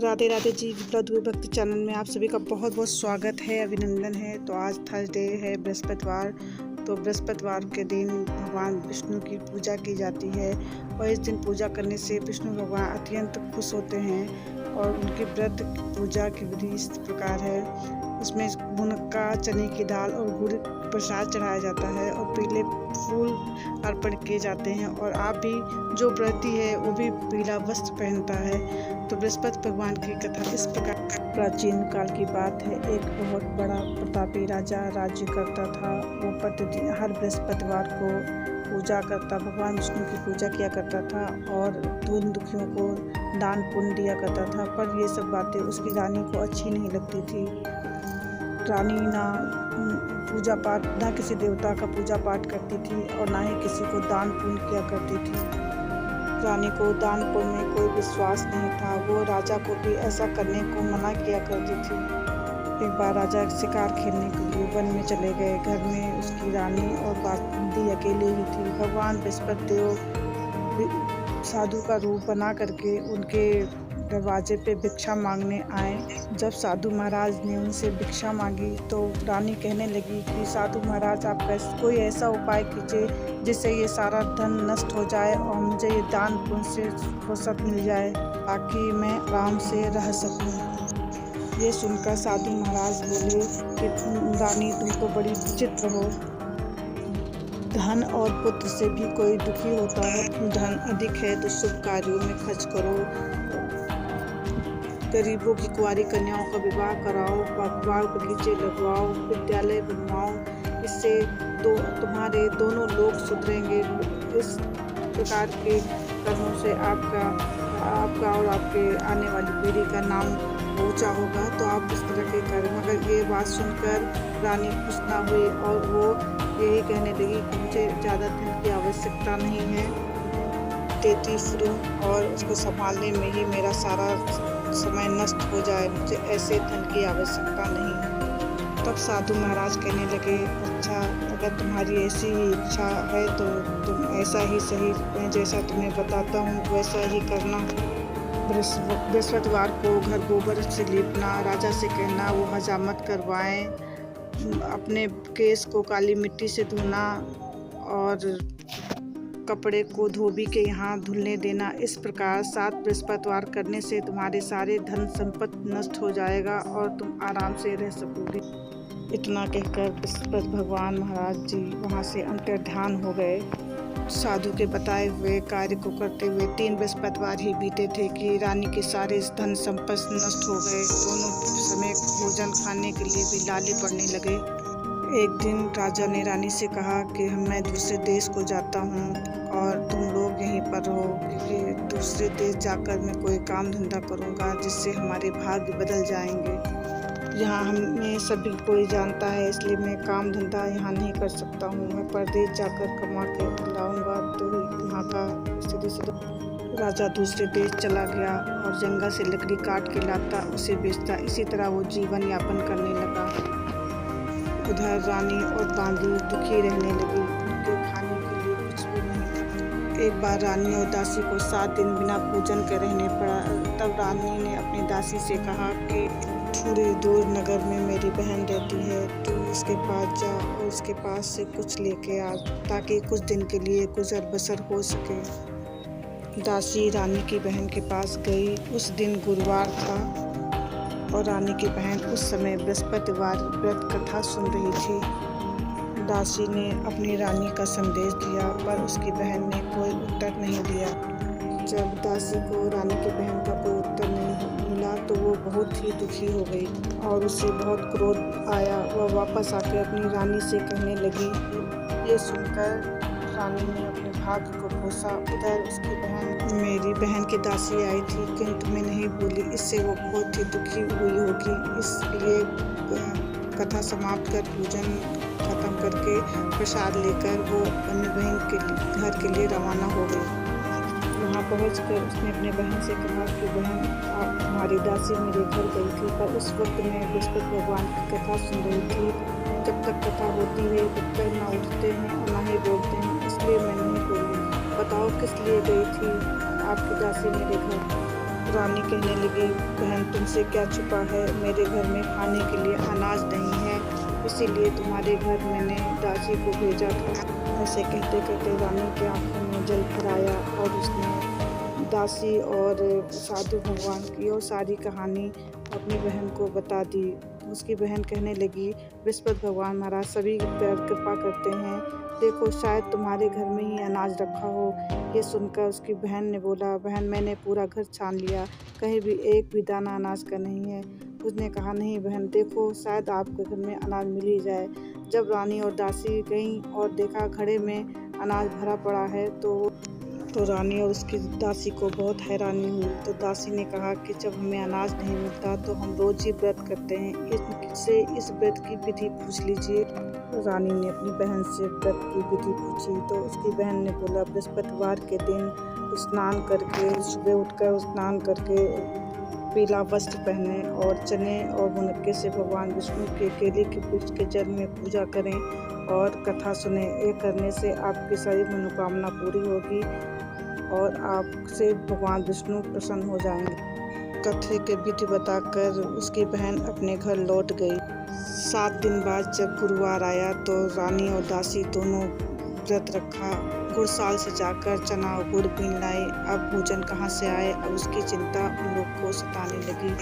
राधे राधे जी, विप्लव भक्ति चैनल में आप सभी का बहुत बहुत स्वागत है, अभिनंदन है। तो आज थर्सडे है, बृहस्पतिवार। तो बृहस्पतिवार के दिन भगवान विष्णु की पूजा की जाती है और इस दिन पूजा करने से विष्णु भगवान अत्यंत खुश होते हैं। और उनकी व्रत पूजा की विधि इस प्रकार है। उसमें मुनक्का, चने की दाल और गुड़ प्रसाद चढ़ाया जाता है और पीले फूल अर्पण किए जाते हैं। और आप भी, जो व्रती है वो भी पीला वस्त्र पहनता है। तो बृहस्पति भगवान की कथा इस प्रकार। प्राचीन काल की बात है, एक बहुत बड़ा प्रतापी राजा राज्य करता था। वो प्रतिदिन हर बृहस्पतिवार को पूजा करता, भगवान विष्णु की पूजा किया करता था और दीन दुखियों को दान पुण्य दिया करता था। पर ये सब बातें उसकी रानी को अच्छी नहीं लगती थी। रानी ना पूजा पाठ, ना किसी देवता का पूजा पाठ करती थी और ना ही किसी को दान पुण्य किया करती थी। रानी को दान पुण्य में कोई विश्वास नहीं था। वो राजा को भी ऐसा करने को मना किया करती थी। एक बार राजा शिकार खेलने के लिए वन में चले गए। घर में उसकी रानी और बाकी अकेले ही थी। भगवान बृहस्पति देव साधु का रूप बना करके उनके दरवाजे पे भिक्षा मांगने आए। जब साधु महाराज ने उनसे भिक्षा मांगी तो रानी कहने लगी कि साधु महाराज, आप कोई ऐसा उपाय कीजिए जिससे ये सारा धन नष्ट हो जाए और मुझे ये दान पुण्य से फुर्सत मिल जाए ताकि मैं आराम से रह सकूं। ये सुनकर साधु महाराज बोले कि रानी, तुम तो बड़ी विचित्र हो। धन और पुत्र से भी कोई दुखी होता है। धन अधिक है तो शुभ कार्यों में खर्च करो, गरीबों की कुंवारी कन्याओं का विवाह कराओ, बाग बगीचे लगवाओ, विद्यालय बनवाओ। इससे तुम्हारे दोनों लोग सुधरेंगे। इस प्रकार के कर्मों से आपका और आपके आने वाली पीढ़ी का नाम ऊंचा होगा। तो आप इस तरह के कर्म। मगर ये बात सुनकर रानी खुश ना हुई और वो यही कहने लगी कि मुझे ज़्यादा धन की आवश्यकता नहीं है। देती फिरूं और उसको संभालने में ही मेरा सारा समय नष्ट हो जाए, मुझे ऐसे धन की आवश्यकता नहीं है। तब साधु महाराज कहने लगे, अच्छा, अगर तुम्हारी ऐसी ही इच्छा है तो तुम ऐसा ही सही, मैं जैसा तुम्हें बताता हूँ वैसा ही करना। बृहस्पतिवार को घर गोबर से लीपना, राजा से कहना वो हजामत करवाएं, अपने केस को काली मिट्टी से धोना और कपड़े को धोबी के यहाँ धुलने देना। इस प्रकार 7 बृहस्पतिवार करने से तुम्हारे सारे धन संपत्ति नष्ट हो जाएगा और तुम आराम से रह सकोगे। इतना कहकर बृहस्पति भगवान महाराज जी वहाँ से अंतर्ध्यान हो गए। साधु के बताए हुए कार्य को करते हुए 3 बृहस्पतिवार ही बीते थे कि रानी के सारे धन संपत्ति नष्ट हो गए। दोनों समय भोजन खाने के लिए भी लाले पड़ने लगे। एक दिन राजा ने रानी से कहा कि मैं दूसरे देश को जाता हूँ और तुम लोग यहीं पर रहो, क्योंकि दूसरे देश जाकर मैं कोई काम धंधा करूँगा जिससे हमारे भाग्य बदल जाएंगे। यहाँ हमें सभी कोई जानता है, इसलिए मैं काम धंधा यहाँ नहीं कर सकता हूँ। मैं परदेश जाकर कमा के लाऊंगा तो यहाँ का स्थिति सुधर। राजा दूसरे देश चला गया और जंगल से लकड़ी काट के लाता, उसे बेचता। इसी तरह वो जीवन यापन करने लगा। उधर रानी और बांदी दुखी रहने लगी। उनके खाने के लिए कुछ भी नहीं था। एक बार रानी और दासी को 7 दिन बिना पूजन के रहने पड़ा। तब रानी ने अपनी दासी से कहा कि थोड़ी दूर नगर में मेरी बहन रहती है, तू उसके पास जा और उसके पास से कुछ लेके आ ताकि कुछ दिन के लिए गुजर बसर हो सके। दासी रानी की बहन के पास गई। उस दिन गुरुवार था और रानी की बहन उस समय बृहस्पतिवार व्रत कथा सुन रही थी। दासी ने अपनी रानी का संदेश दिया पर उसकी बहन ने कोई उत्तर नहीं दिया। जब दासी को रानी की बहन का कोई उत्तर नहीं मिला तो वो बहुत ही दुखी हो गई और उसे बहुत क्रोध आया। वह वापस आकर अपनी रानी से कहने लगी। ये सुनकर रानी ने अपने भाग्य को कोसा। उधर उसकी बहन, मेरी बहन की दासी आई थी किंतु मैं नहीं बोली, इससे वो बहुत ही दुखी हुई होगी। इसलिए कथा समाप्त कर पूजन खत्म करके प्रसाद लेकर वो अपनी बहन के घर के लिए रवाना हो गई। वहाँ पहुँचकर उसने अपने बहन से कहा कि बहन, तुम्हारी दासी मेरे घर गई थी, पर उस वक्त मैं बृहस्पति भगवान की कथा सुन रही थी। जब तक कथा होती है तब तक ना उठते हैं और ना ही बोलते हैं, इसलिए मैं नहीं बोली। बताओ किस लिए गई थी आपकी दासी मेरे घर? रानी कहने लगी, बहन तुमसे क्या छुपा है, मेरे घर में खाने के लिए अनाज नहीं है, इसीलिए तुम्हारे घर मैंने दासी को भेजा था। ऐसे कहते कहते रानी के आंखों में जल भर आया और उसने दासी और साधु भगवान की और सारी कहानी अपनी बहन को बता दी। उसकी बहन कहने लगी, बृहस्पति भगवान महाराज सभी पर कृपा करते हैं, देखो शायद तुम्हारे घर में ही अनाज रखा हो। ये सुनकर उसकी बहन ने बोला, बहन मैंने पूरा घर छान लिया, कहीं भी एक भी दाना अनाज का नहीं है। उसने कहा, नहीं बहन देखो शायद आपके घर में अनाज मिल ही जाए। जब रानी और दासी गईं और देखा घड़े में अनाज भरा पड़ा है तो रानी और उसकी दासी को बहुत हैरानी हुई। तो दासी ने कहा कि जब हमें अनाज नहीं मिलता तो हम रोज ही व्रत करते हैं, इससे इस व्रत की विधि पूछ लीजिए। रानी ने अपनी बहन से व्रत की विधि पूछी तो उसकी बहन ने बोला, बृहस्पतिवार के दिन स्नान करके सुबह उठकर स्नान करके पीला वस्त्र पहने और चने और मुनक्के से भगवान विष्णु के केले के वृक्ष के जल में पूजा करें और कथा सुने। ये करने से आपकी सारी मनोकामना पूरी होगी और आपसे भगवान विष्णु प्रसन्न हो जाएंगे। कथे के विधि बताकर उसकी बहन अपने घर लौट गई। 7 दिन बाद जब गुरुवार आया तो रानी और दासी दोनों व्रत रखा। गुड़साल से जाकर चना और गुड़ बीन लाए। अब भोजन कहाँ से आए, अब उसकी चिंता उन लोग को सताने लगी।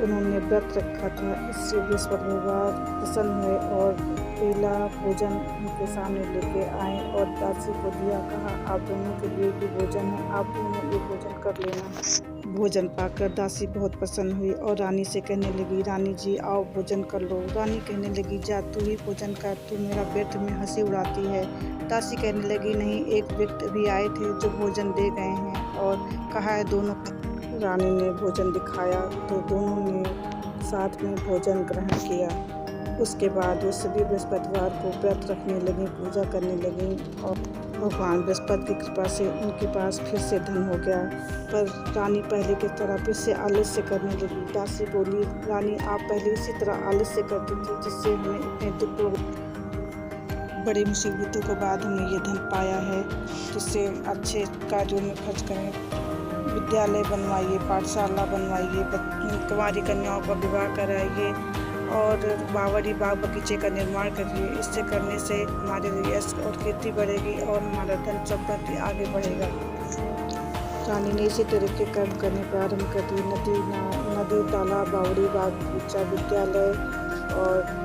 उन्होंने व्रत रखा था, इससे बृहस्पति भगवान प्रसन्न हुए और पीला भोजन उनके सामने लेके आए और दासी को दिया। कहा, आप दोनों के लिए भी भोजन है, आप दोनों ये भोजन कर लेना। भोजन पाकर दासी बहुत प्रसन्न हुई और रानी से कहने लगी, रानी जी आओ भोजन कर लो। रानी कहने लगी, जा तू ही भोजन कर, तू मेरा व्यर्थ में हंसी उड़ाती है। दासी कहने लगी, नहीं, एक व्यक्ति भी आए थे जो भोजन दे गए हैं और कहा है दोनों। रानी ने भोजन दिखाया तो दोनों ने साथ में भोजन ग्रहण किया। उसके बाद वो सभी बृहस्पतिवार को व्रत रखने लगी, पूजा करने लगी और भगवान बृहस्पति की कृपा से उनके पास फिर से धन हो गया। पर रानी पहले की तरह फिर से आलस्य करने लगी। दासी बोली, रानी आप पहले इसी तरह आलस्य करती थी जिससे हमें इतने दुख, बड़ी मुसीबतों के बाद हमने ये धन पाया है, जिससे अच्छे कार्यों में खर्च करें। विद्यालय बनवाइए, पाठशाला बनवाइए, कुंवारी कन्याओं का विवाह कराइए और बावड़ी बाग बगीचे का निर्माण करिए। इससे करने से हमारे यश और कीर्ति बढ़ेगी और हमारा धन संपत्ति आगे बढ़ेगा। रानी ने इसी तरह के कर्म करने प्रारंभ कर दी। नदी, तालाब, बावड़ी बाग बगीचा, विद्यालय और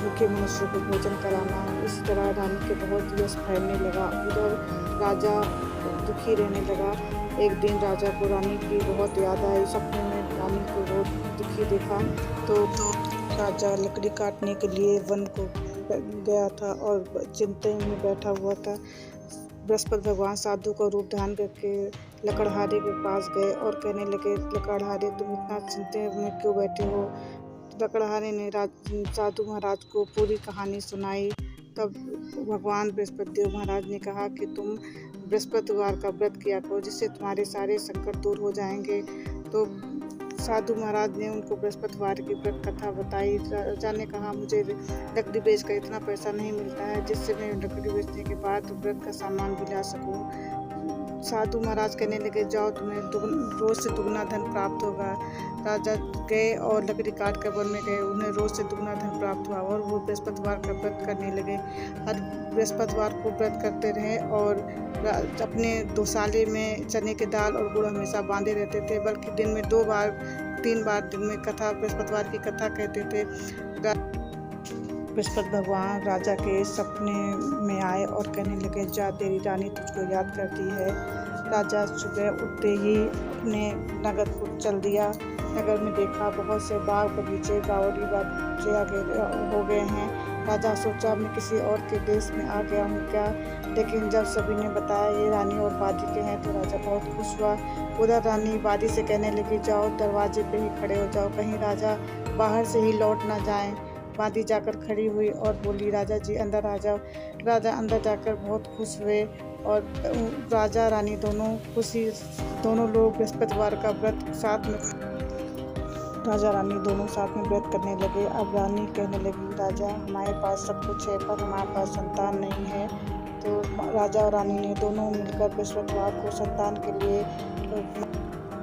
भूखे मनुष्य को भोजन कराना। इस तरह रानी के बहुत यश फैलने लगा। उधर राजा दुखी रहने लगा। एक दिन राजा को रानी की बहुत याद आई। सपने में रानी को बहुत दुखी देखा तो राजा लकड़ी काटने के लिए वन को गया था और चिंता में बैठा हुआ था। बृहस्पति भगवान साधु का रूप धारण करके लकड़हारे के पास गए और कहने लगे, लकड़हारे तुम इतना चिंता में क्यों बैठे हो। लकड़हारे ने साधु महाराज को पूरी कहानी सुनाई। तब भगवान बृहस्पति देव महाराज ने कहा कि तुम बृहस्पतिवार का व्रत किया करो, जिससे तुम्हारे सारे संकट दूर हो जाएंगे। तो साधु महाराज ने उनको बृहस्पतिवार की व्रत कथा बताई। राजा ने कहा, मुझे लकड़ी बेचकर इतना पैसा नहीं मिलता है जिससे मैं लकड़ी बेचने के बाद व्रत का सामान भी ला सकूं। साधु महाराज कहने लगे, जाओ तुम्हें रोज से दुगना धन प्राप्त होगा। राजा गए और लकड़ी काट कर वन में गए। उन्हें रोज से दुगना धन प्राप्त हुआ और वो बृहस्पतिवार का व्रत करने लगे। हर बृहस्पतिवार को व्रत करते रहे और अपने दोसाले में चने की दाल और गुड़ हमेशा बांधे रहते थे, बल्कि दिन में 2 बार 3 बार दिन में कथा, बृहस्पतिवार की कथा कहते थे। बृहस्पति भगवान राजा के सपने में आए और कहने लगे, जा तेरी रानी तुझको याद करती है। राजा सुबह उठते ही अपने नगर को चल दिया। नगर में देखा बहुत से बाग बगीचे, बावड़ी बगीचे हो गए हैं। राजा सोचा, मैं किसी और के देश में आ गया हूँ क्या। लेकिन जब सभी ने बताया ये रानी और बादी के हैं तो राजा बहुत खुश हुआ। उधर रानी बादी से कहने लगी, जाओ दरवाजे पे ही खड़े हो जाओ, कहीं राजा बाहर से ही लौट ना जाएं। बादी जाकर खड़ी हुई और बोली, राजा जी अंदर आ जाओ। राजा अंदर जाकर बहुत खुश हुए और राजा रानी दोनों लोग बृहस्पतिवार का व्रत साथ में, राजा रानी दोनों साथ में व्रत करने लगे। अब रानी कहने लगी, राजा हमारे पास सब कुछ है पर हमारे पास संतान नहीं है। तो राजा और रानी ने दोनों मिलकर बृहस्पतिवार को संतान के लिए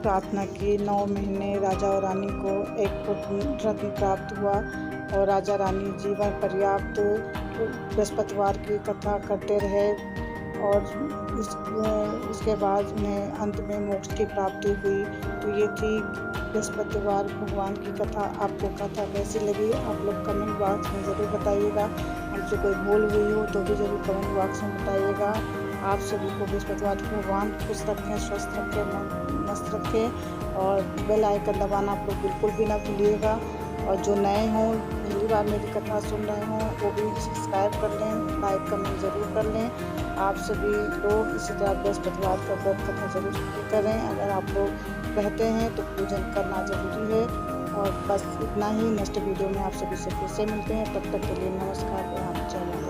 प्रार्थना की। 9 महीने राजा और रानी को एक पुत्र रत्न प्राप्त हुआ और राजा रानी जीवन पर्याप्त बृहस्पतिवार की कथा करते रहे और उसके बाद उन्हें अंत में मोक्ष की प्राप्ति हुई। तो ये थी बृहस्पतिवार भगवान की कथा। आपको कथा कैसी लगी आप लोग कमेंट बॉक्स में ज़रूर बताइएगा। हमसे कोई भूल हुई हो तो भी ज़रूर कमेंट बॉक्स में बताइएगा। आप सभी को बृहस्पतिवार भगवान खुश रखें, स्वस्थ रखें, मस्त रखें और बेल आइकन दबाना आप लोग बिल्कुल भी ना भूलिएगा। और जो नए हों, पहली बार मेरी कथा सुन रहे हों, वो भी सब्सक्राइब कर लें, लाइक कमेंट ज़रूर कर लें। आप सभी लोग इसी तरह बृहस्पतिवार का व्रत कथा ज़रूर करें। अगर आप लोग रहते हैं तो पूजन करना ज़रूरी है। और बस इतना ही। नेक्स्ट वीडियो में आप सभी से फिर से मिलते हैं। तब तक के लिए नमस्कार। आप चलें।